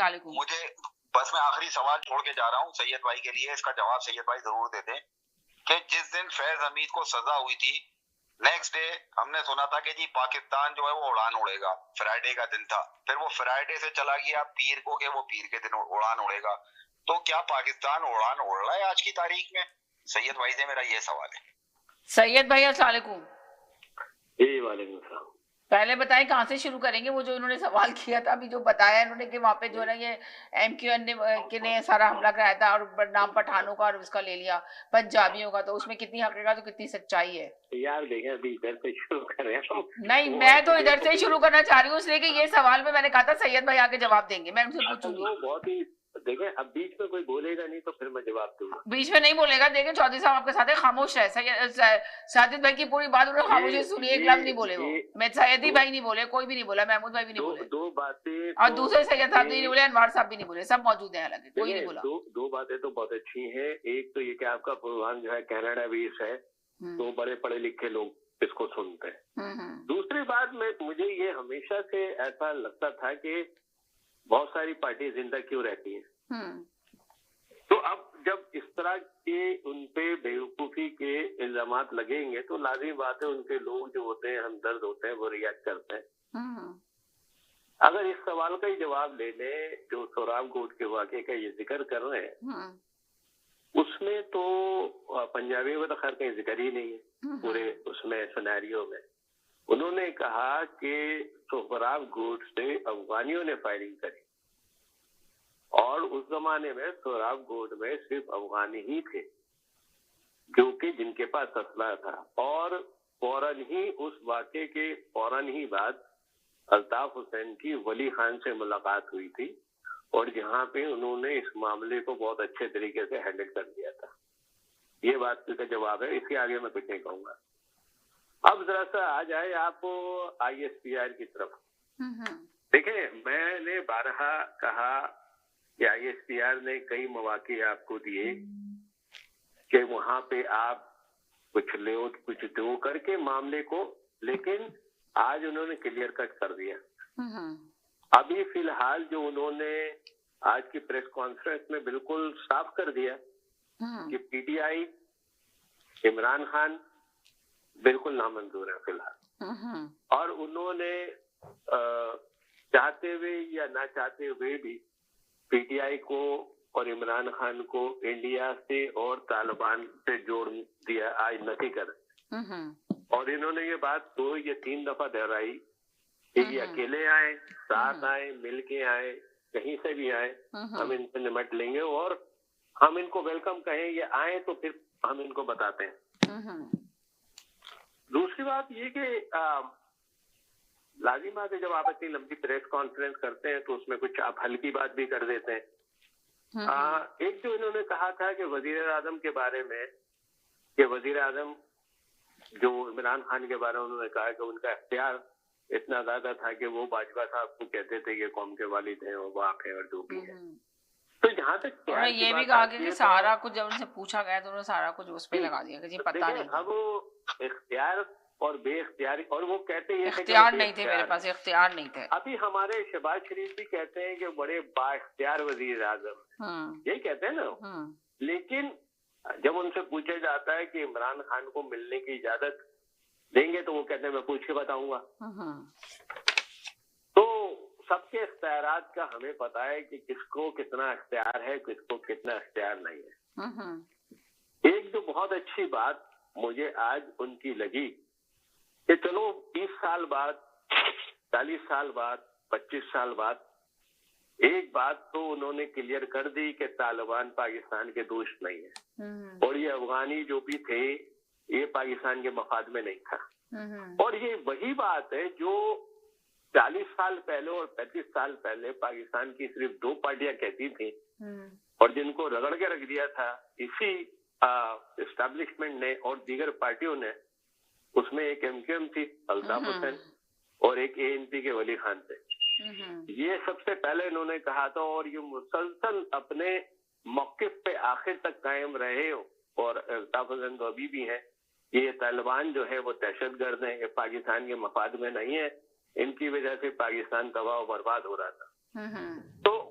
वालेकुम। मुझे बस मैं आखिरी सवाल छोड़ के जा रहा हूँ सैयद भाई के लिए, इसका जवाब सैयद भाई जरूर दे दें कि जिस दिन फैज हमीद को सजा हुई थी, नेक्स्ट डे हमने सुना था कि जी पाकिस्तान जो है वो उड़ान उड़ेगा। फ्राइडे का दिन था, फिर वो फ्राइडे से चला गया पीर को, कि वो पीर के दिन उड़ान उड़ेगा। तो क्या पाकिस्तान उड़ान उड़ रहा है आज की तारीख में? सैयद भाई से मेरा ये सवाल है। सैयद भाई अस्सलाम वालेकुम। जी वालेकुम सलाम। पहले बताएं कहाँ से शुरू करेंगे? वो जो इन्होंने सवाल किया था, अभी जो बताया इन्होंने कि वहाँ पे जो है ना ये MQN ने सारा हमला कराया था और नाम पठानों का और उसका ले लिया, पंजाबियों का, तो उसमें कितनी हकीकत और कितनी सच्चाई है? यार देखें, अभी इधर से शुरू करें हम। नहीं, मैं तो इधर से ही शुरू करना चाह रही हूँ, इसलिए कि ये सवाल में मैंने कहा था सैयद भाई आके जवाब देंगे, मैं उनसे पूछूंगी। वो बहुत ही देखें, अब बीच में कोई बोलेगा नहीं तो फिर मैं जवाब दूंगा। बीच में नहीं बोलेगा। देखें चौधरी साहब आपके साथ है, खामोश है। साजिद भाई की पूरी बात उन्होंने खामोशी सुनी, एक लफ्ज नहीं बोले। वो मैं सैयदी भाई नहीं बोले, कोई भी नहीं बोला, महमूद भाई भी नहीं बोले, दो बातें और दूसरे सैयद साहब नहीं बोले, अनवार साहब भी नहीं बोले, सब मौजूद है, हालांकि कोई नहीं बोला। दो बातें तो बहुत अच्छी हैं। एक तो ये कि आपका प्रोग्राम जो है कनाडा बेस है, तो बड़े पढ़े लिखे लोग इसको सुनते हैं। दूसरी बात में मुझे ये हमेशा से ऐसा लगता था कि बहुत सारी पार्टी जिंदा क्यों रहती है। तो अब जब इस तरह के उनपे बेवकूफी के इल्जामात लगेंगे तो लाजिमी बात है उनके लोग जो होते हैं, हमदर्द होते हैं, वो रिएक्ट करते हैं। अगर इस सवाल का ही जवाब ले लें जो सोहराब गोट के वाक़े का ये जिक्र कर रहे हैं, उसमें तो पंजाबियों का तो खैर कहीं जिक्र ही नहीं है पूरे उसमें सिनेरियो में। उन्होंने कहा कि सोहराब गोट से अफगानियों ने फायरिंग करी, और उस जमाने में सोहराब गोट में सिर्फ अफगानी ही थे जो कि जिनके पास असला था। और फौरन ही उस वाक़े के फौरन ही बाद अल्ताफ हुसैन की वली खान से मुलाकात हुई थी, और जहां पे उन्होंने इस मामले को बहुत अच्छे तरीके से हैंडल कर दिया था। ये बात का जवाब है, इसके आगे मैं कुछ नहीं कहूंगा। अब जरा सा आ जाए आप ISPR की तरफ। देखें, मैंने बारहा कहा कि ISPR ने कई मौके आपको दिए कि वहां पे आप कुछ ले कुछ दो करके मामले को, लेकिन आज उन्होंने क्लियर कट कर दिया। अभी फिलहाल जो उन्होंने आज की प्रेस कॉन्फ्रेंस में बिल्कुल साफ कर दिया कि PTI इमरान खान बिल्कुल नामंजूर है फिलहाल। और उन्होंने चाहते हुए या ना चाहते हुए भी PTI को और इमरान खान को इंडिया से और तालिबान से जोड़ दिया आज नहीं कर। और इन्होंने ये बात 2 या 3 दफा दोहराई कि ये अकेले आए, साथ आए, मिल के आए, कहीं से भी आए, हम इनसे निपट लेंगे, और हम इनको वेलकम कहें, ये आए तो फिर हम इनको बताते हैं। दूसरी बात ये कि लाजिम बात है, जब आप इतनी लंबी प्रेस कॉन्फ्रेंस करते हैं तो उसमें कुछ आप हल्की बात भी कर देते हैं। एक जो इन्होंने कहा था कि वजीर आजम के बारे में, कि वजीर आजम जो इमरान खान के बारे में उन्होंने कहा कि उनका इख्तियार इतना ज्यादा था कि वो बाजवा साहब को कहते थे कि कौम के वालिद हैं और वाक है और जो भी है। तो जहाँ तक ये भी कहा कि सारा कुछ जब उनसे पूछा गया तो उन्होंने सारा कुछ उस पे लगा दिया कि जी पता नहीं। अब वो इख्तियार और बेइख्तियारी, और वो कहते हैं इख्तियार नहीं थे, मेरे पास इख्तियार नहीं थे। अभी हमारे शहबाज शरीफ भी कहते हैं कि बड़े बाइख्तियार वजीर आजम, यही कहते हैं ना। लेकिन जब उनसे पूछा जाता है कि इमरान खान को मिलने की इजाजत देंगे तो वो कहते हैं मैं पूछ के बताऊंगा। तो सबके इख्तियारात का हमें पता है कि किसको कितना इख्तियार है, किसको कितना इख्तियार नहीं है। एक जो बहुत अच्छी बात मुझे आज उनकी लगी कि चलो 30 साल बाद, 40 साल बाद, 25 साल बाद एक बात तो उन्होंने क्लियर कर दी कि तालिबान पाकिस्तान के दोस्त नहीं है, और ये अफगानी जो भी थे ये पाकिस्तान के मफाद में नहीं था। और ये वही बात है जो 40 साल पहले और 35 साल पहले पाकिस्तान की सिर्फ 2 पार्टियां कहती थी, और जिनको रगड़ के रख दिया था इसी एस्टैब्लिशमेंट ने और दीगर पार्टियों ने। उसमें एक MQM थी, अल्ताफ हुसैन, और एक ANP के वली खान थे। ये सबसे पहले इन्होंने कहा था, और ये मुसलसल अपने मौक़िफ़ पे आखिर तक कायम रहे, और अल्ताफ हुसैन तो अभी भी हैं। ये तालिबान जो है वो दहशतगर्द है, ये पाकिस्तान के मफाद में नहीं है, इनकी वजह से पाकिस्तान तबाह और बर्बाद हो रहा था। तो